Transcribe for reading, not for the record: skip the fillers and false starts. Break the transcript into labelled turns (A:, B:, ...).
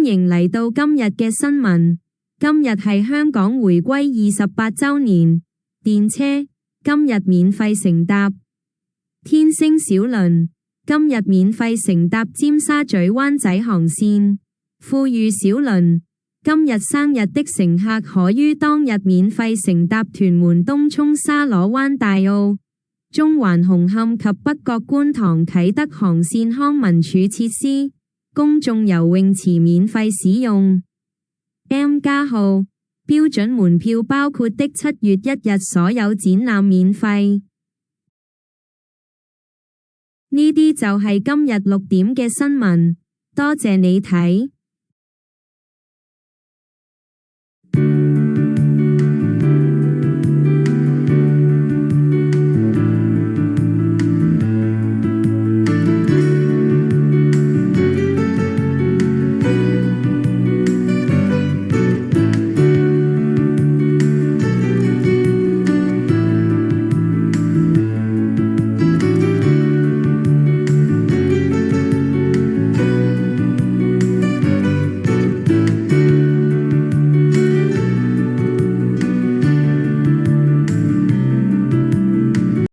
A: 迎嚟到今日嘅新聞。今日係香港回歸28週年，電車今日免費乘搭天星小輪，今日免費乘搭尖沙咀灣仔航線富裕小輪。今日生日的乘客可於當日免費乘搭屯門東涌沙螺灣大澳、中環紅磡及北角觀塘啟德航線康文署設施，公眾游泳池免費使用。M+ 號標準門票包括的7月1日所有展覽免費。呢啲就係今日6點嘅新聞，多謝你睇。